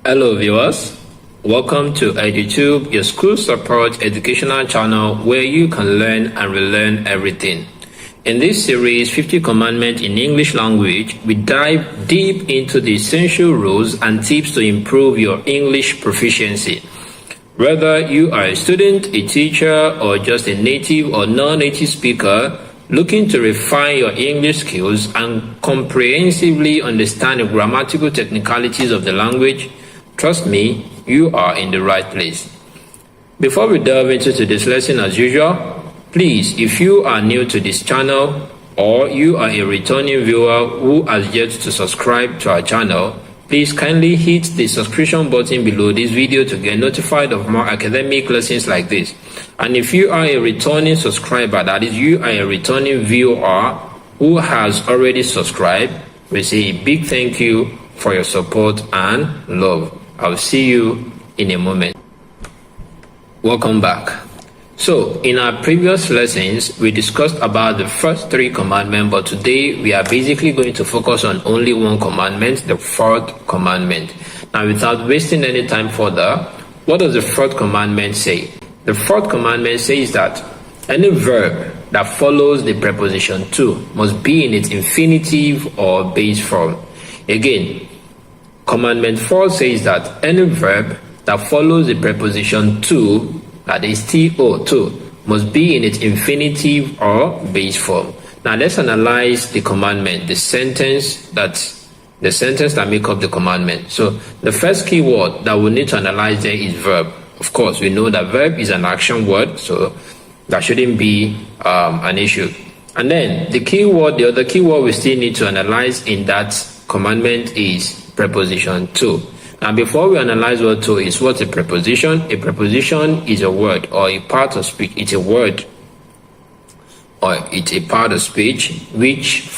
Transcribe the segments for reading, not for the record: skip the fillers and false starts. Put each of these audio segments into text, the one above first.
Hello viewers, welcome to EduTube, your school support educational channel where you can learn and relearn everything. In this series, 50 Commandments in English Language, we dive deep into the essential rules and tips to improve your English proficiency. Whether you are a student, a teacher, or just a native or non-native speaker, looking to refine your English skills and comprehensively understand the grammatical technicalities of the language, trust me, you are in the right place. Before we delve into today's lesson as usual, please, if you are new to this channel or you are a returning viewer who has yet to subscribe to our channel, please kindly hit the subscription button below this video to get notified of more academic lessons like this. And if you are a returning subscriber, that is, you are a returning viewer who has already subscribed, we say a big thank you for your support and love. I'll see you in a moment. Welcome back. So, in our previous lessons, we discussed about the first 3 commandments, but today we are basically going to focus on only one commandment, the 4th commandment. Now, without wasting any time further, what does the 4th commandment say? The 4th commandment says that any verb that follows the preposition to must be in its infinitive or base form. Again, Commandment 4 says that any verb that follows the preposition to, that is to, must be in its infinitive or base form. Now let's analyze the commandment, the sentence that make up the commandment. So the first key word that we need to analyze there is verb. Of course, we know that verb is an action word, so that shouldn't be an issue. And then the other key word we still need to analyze in that commandment is preposition to. Now, before we analyze what to is, what's a preposition? A preposition is a word or a part of speech. It's a word or it's a part of speech which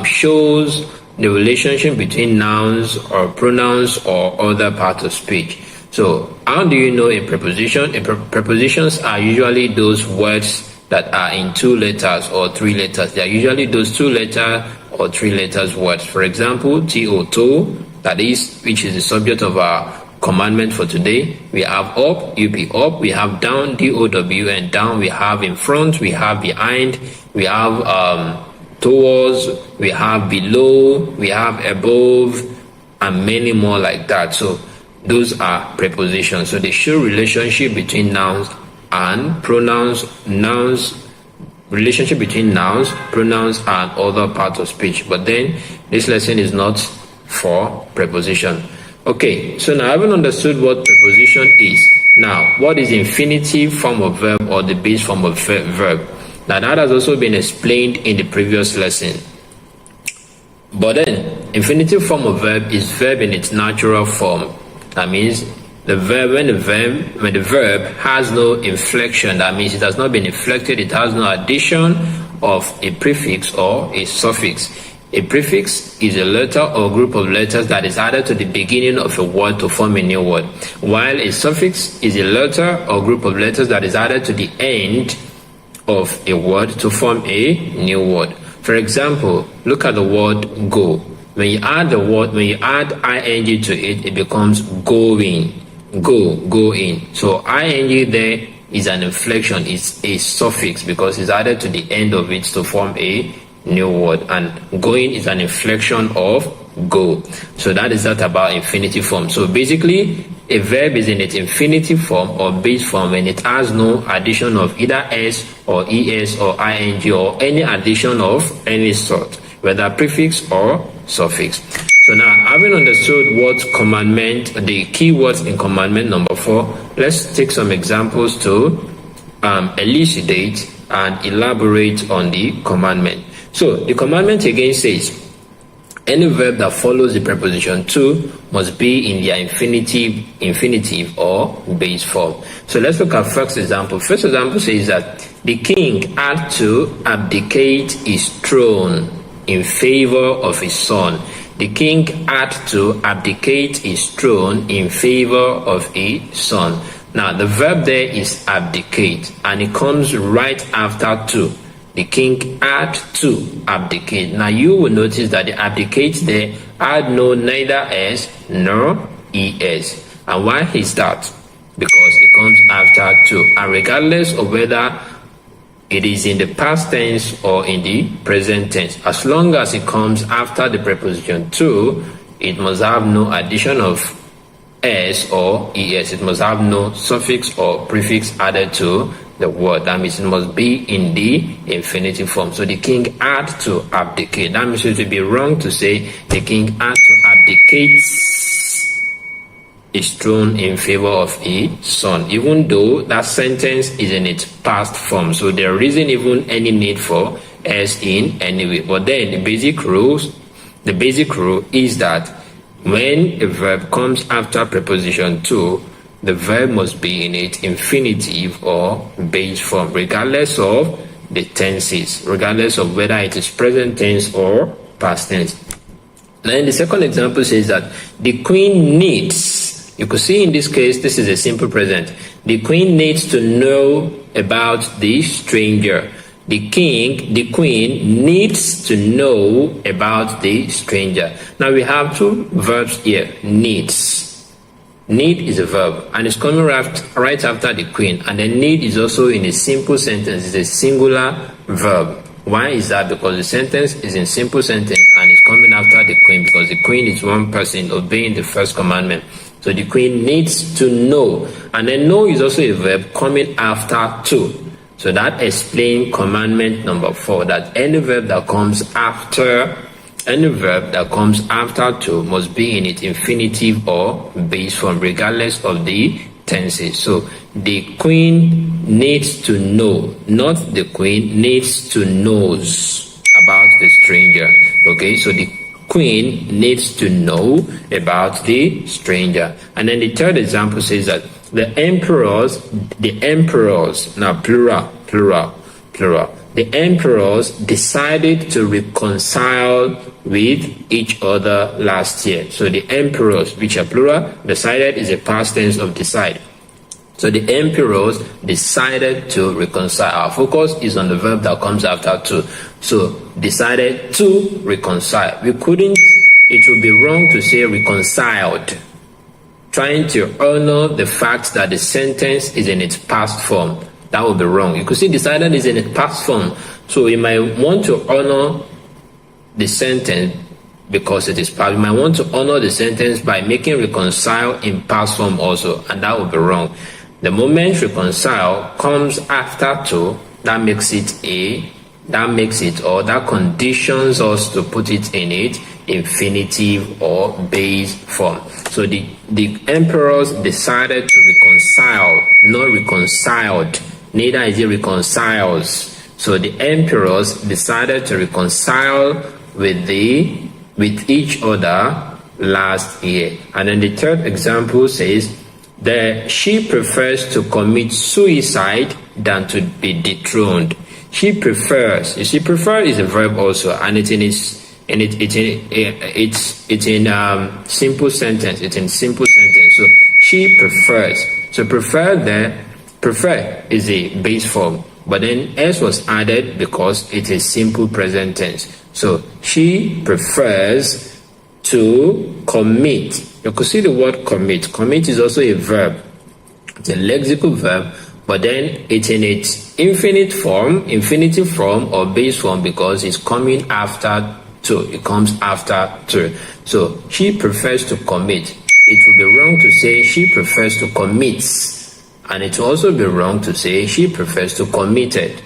shows the relationship between nouns or pronouns or other parts of speech. So, how do you know a preposition? Prepositions are usually those words that are in 2 letters or 3 letters. They are usually those 2-letter or 3 letters words. For example, to, that is, which is the subject of our commandment for today. We have up, up. We have down, dow, and down. We have in front. We have behind. We have towards. We have below. We have above, and many more like that. So those are prepositions. So they show relationship between nouns and pronouns. Relationship between nouns, pronouns, and other parts of speech. But then this lesson is not for preposition. Okay, so now having understood what preposition is, now what is the infinitive form of verb or the base form of verb? Now that has also been explained in the previous lesson. But then infinitive form of verb is verb in its natural form. That means the verb when the verb has no inflection, that means it has not been inflected, it has no addition of a prefix or a suffix. A prefix is a letter or group of letters that is added to the beginning of a word to form a new word, while a suffix is a letter or group of letters that is added to the end of a word to form a new word. For example, look at the word go. When you add ing to it, it becomes going. Going. So ing there is an inflection, it's a suffix because it's added to the end of it to form a new word, and going is an inflection of go. So that is that about infinitive form. So basically, a verb is in its infinitive form or base form when it has no addition of either s or es or ing or any addition of any sort, whether prefix or suffix. So now, having understood what commandment, the key words in commandment number 4, let's take some examples to elucidate and elaborate on the commandment. So the commandment again says, any verb that follows the preposition to must be in their infinitive or base form. So let's look at first example. First example says that the king had to abdicate his throne in favor of his son. The king had to abdicate his throne in favor of his son. Now, the verb there is abdicate, and it comes right after to. The king had to abdicate. Now, you will notice that the abdicate there had no neither s nor es. And why is that? Because it comes after to, and regardless of whether it is in the past tense or in the present tense, as long as it comes after the preposition to, it must have no addition of s or es. It must have no suffix or prefix added to the word. That means it must be in the infinitive form. So the king had to abdicate. That means it would be wrong to say the king had to abdicate his throne in favor of his son, even though that sentence is in its past form. So there isn't even any need for s in any way. But then the basic rule is that when a verb comes after preposition to, the verb must be in its infinitive or base form, regardless of the tenses, regardless of whether it is present tense or past tense. Then the second example says that the queen needs, you could see in this case, this is a simple present. The queen needs to know about the stranger. The queen needs to know about the stranger. Now we have two verbs here, needs. Need is a verb, and it's coming right after the queen. And the need is also in a simple sentence. It's a singular verb. Why is that? Because the sentence is in simple sentence and it's coming after the queen, because the queen is one person obeying the first commandment. So the queen needs to know. And then know is also a verb coming after to. So that explains commandment number 4, that any verb that comes after to must be in its infinitive or base form, regardless of the tenses. So the queen needs to know, not the queen needs to knows about the stranger. Okay, so the queen needs to know about the stranger. And then the third example says that the emperors, now plural, the emperors decided to reconcile with each other last year. So the emperors, which are plural, decided is a past tense of decide. So the emperors decided to reconcile. Our focus is on the verb that comes after to. So decided to reconcile. It would be wrong to say reconciled, trying to honor the fact that the sentence is in its past form. That would be wrong. You could see decided is in its past form. So you might want to honor the sentence because it is past. You might want to honor the sentence by making reconcile in past form also, and that would be wrong. The moment reconcile comes after to, that conditions us to put it in its infinitive or base form. So the emperors decided to reconcile, not reconciled. Neither is it reconciles. So the emperors decided to reconcile with each other last year. And then the third example says that she prefers to commit suicide than to be dethroned. She prefers. You see, prefer is a verb also, and it's in simple sentence. It's in simple sentence. So she prefers. So prefer is a base form, but then s was added because it is simple present tense. So she prefers to commit. You could see the word commit. Commit is also a verb. It's a lexical verb, but then it's in its infinitive form or base form because it's coming after to. It comes after to. So she prefers to commit. It would be wrong to say she prefers to commit. And it will also be wrong to say she prefers to committed,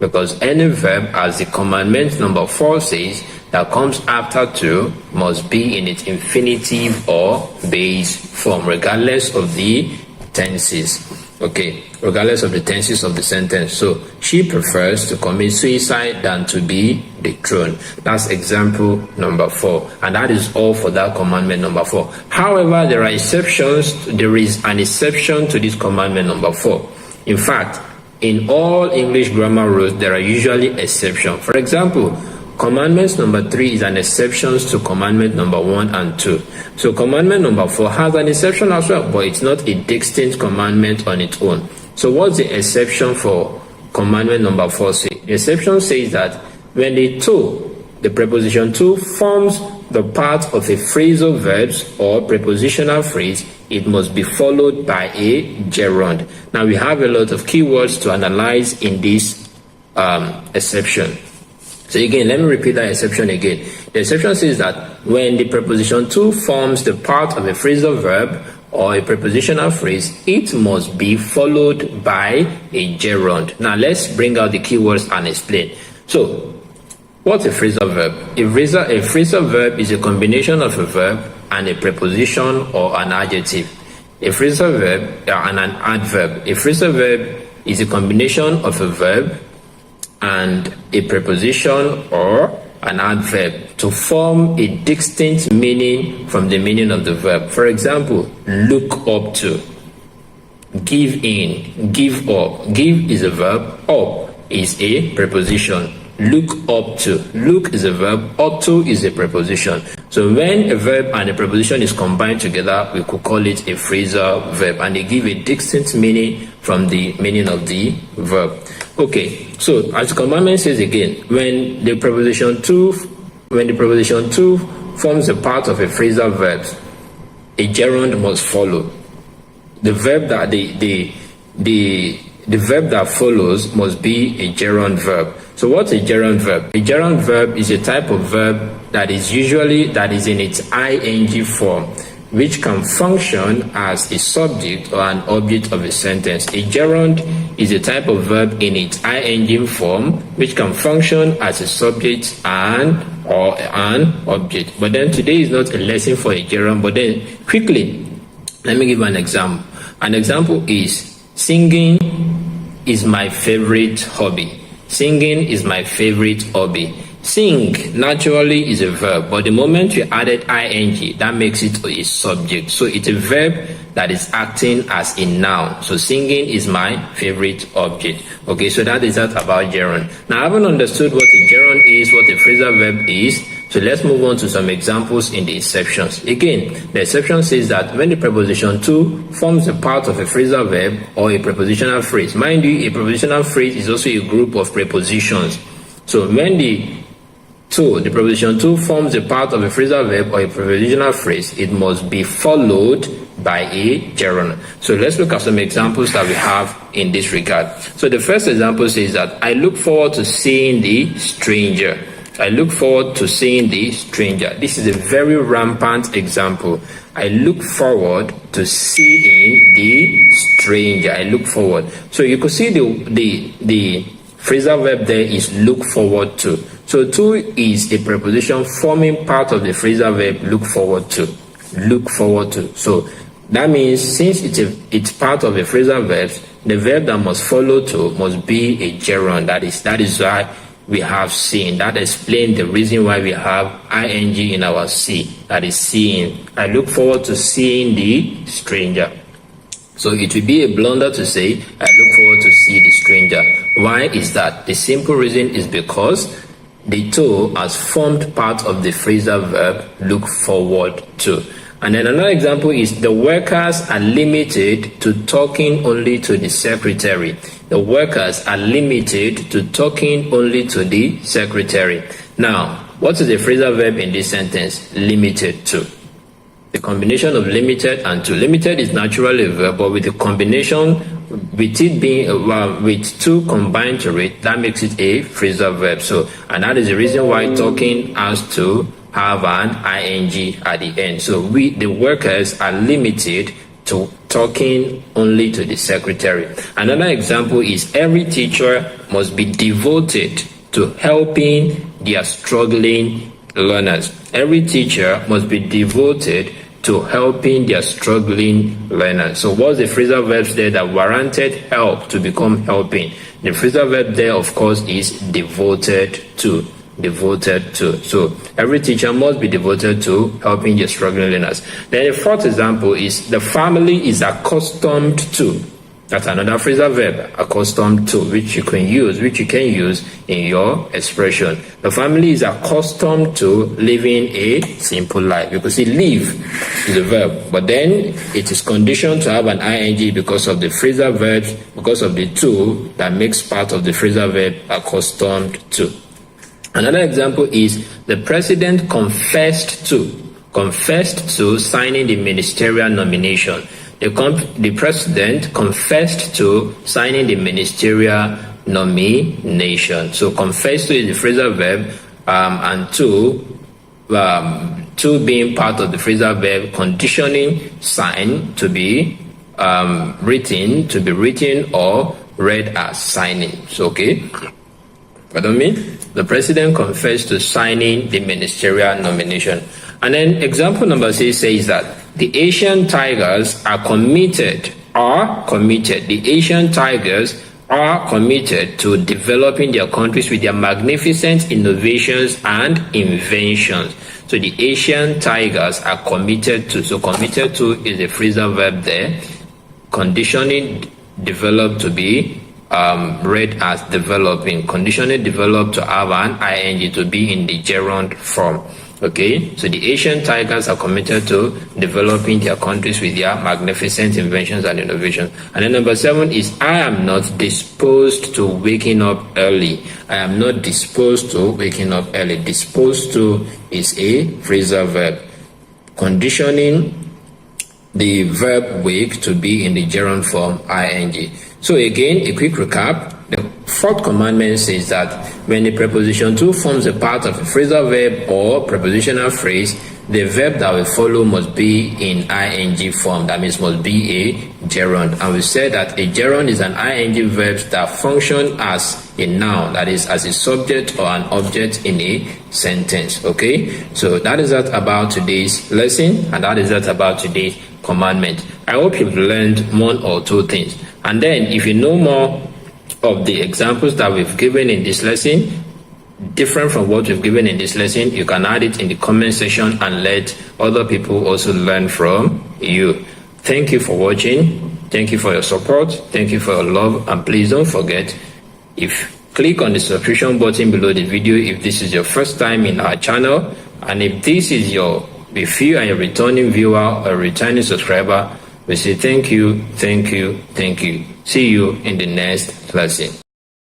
because any verb, as the commandment number 4 says, that comes after to must be in its infinitive or base form, regardless of the tenses. Okay, regardless of the tenses of the sentence. So she prefers to commit suicide than to be dethroned. That's example number 4, and that is all for that commandment number 4. However, there are exceptions. There is an exception to this commandment number 4. In fact, in all English grammar rules, there are usually exceptions. For example, commandments number 3 is an exception to commandment number 1 and 2. So commandment number 4 has an exception as well, but it's not a distinct commandment on its own. So what's the exception for commandment number 4 say? The exception says that when the preposition to forms the part of a phrasal verb or prepositional phrase, it must be followed by a gerund. Now we have a lot of keywords to analyze in this exception. So again, let me repeat that exception again. The exception says that when the preposition to forms the part of a phrasal verb or a prepositional phrase, it must be followed by a gerund. Now let's bring out the keywords and explain. So, what's a phrasal verb? A phrasal verb is a combination of a verb and a preposition or an adjective. A phrasal verb and an adverb. A phrasal verb is a combination of a verb and a preposition or an adverb to form a distinct meaning from the meaning of the verb. For example, look up to, give in, give up. Give is a verb, up is a preposition. Look up to, look is a verb, up to is a preposition. So when a verb and a preposition is combined together, we could call it a phrasal verb, and they give a distinct meaning from the meaning of the verb. Okay, so as the commandment says again, when the preposition to forms a part of a phrasal verb, a gerund must follow. The verb that the verb that follows must be a gerund verb. So what's a gerund verb? A gerund verb is a type of verb that is in its ing form, which can function as a subject or an object of a sentence. A gerund is a type of verb in its ing form, which can function as a subject or an object. But then today is not a lesson for a gerund, but then quickly, let me give an example. An example is singing is my favorite hobby. Singing is my favorite hobby. Sing naturally is a verb, but the moment you added ing, that makes it a subject. So it's a verb that is acting as a noun. So singing is my favorite object. Okay, so that is that about gerund. Now I haven't understood what a gerund is, what a phrasal verb is. So let's move on to some examples in the exceptions. Again, the exception says that when the preposition to forms a part of a phrasal verb or a prepositional phrase. Mind you, a prepositional phrase is also a group of prepositions. So when the preposition to forms a part of a phrasal verb or a prepositional phrase, it must be followed by a gerund. So let's look at some examples that we have in this regard. So the first example says that I look forward to seeing the stranger. I look forward to seeing the stranger. This is a very rampant example. I look forward to seeing the stranger. I look forward. So you could see the phrasal verb there is look forward to. So to is a preposition forming part of the phrasal verb look forward to. Look forward to. So that means since it's part of a phrasal verb, the verb that must follow to must be a gerund. That is why we have seen. That explains the reason why we have ing in our see. That is seeing. I look forward to seeing the stranger. So it will be a blunder to say, I look forward to see the stranger. Why is that? The simple reason is because the to has formed part of the phrasal verb look forward to. And then another example is the workers are limited to talking only to the secretary. The workers are limited to talking only to the secretary. Now, what is the phrasal verb in this sentence? Limited to. The combination of limited and to. Limited is naturally a verb, but with the combination, with it being with to combined to it, that makes it a phrasal verb. So, and that is the reason why talking has to have an ing at the end. So the workers are limited to talking only to the secretary. Another example is every teacher must be devoted to helping their struggling learners. Every teacher must be devoted to helping their struggling learners. So what's the phrasal verbs there that warranted help to become helping? The phrasal verb there, of course, is devoted to. Devoted to. So every teacher must be devoted to helping their struggling learners. Then the fourth example is the family is accustomed to. That's another phrasal verb, accustomed to, which you can use in your expression. The family is accustomed to living a simple life. You can see live is a verb, but then it is conditioned to have an ing because of the phrasal verb, because of the to that makes part of the phrasal verb accustomed to. Another example is the president confessed to signing the ministerial nomination. The president confessed to signing the ministerial nomination. So confess to is the phrasal verb, and to being part of the phrasal verb, conditioning sign to be written or read as signing. So pardon me, the president confessed to signing the ministerial nomination. And then example number 6 says that the Asian tigers are committed. The Asian tigers are committed to developing their countries with their magnificent innovations and inventions. So the Asian tigers are committed to. So committed to is a phrasal verb there. Conditioning developed to be read as developing. Conditionally developed to have an ing to be in the gerund form. Okay, so the Asian tigers are committed to developing their countries with their magnificent inventions and innovations. And then number 7 is I am not disposed to waking up early. I am not disposed to waking up early. Disposed to is a phrasal verb. Conditioning the verb wake to be in the gerund form ing. So again, a quick recap. The 4th commandment says that when the preposition to forms a part of a phrasal verb or prepositional phrase, the verb that will follow must be in ing form. That means must be a gerund. And we said that a gerund is an ing verb that functions as a noun, that is as a subject or an object in a sentence. Okay, so that is that about today's lesson, and that is that about today's commandment. I hope you've learned 1 or 2 things. And then if you know more of the examples that we've given in this lesson, different from what we've given in this lesson, you can add it in the comment section and let other people also learn from you. Thank you for watching. Thank you for your support. Thank you for your love. And please don't forget, click on the subscription button below the video if this is your first time in our channel. And if you are a returning viewer or a returning subscriber, we say thank you. See you in the next lesson.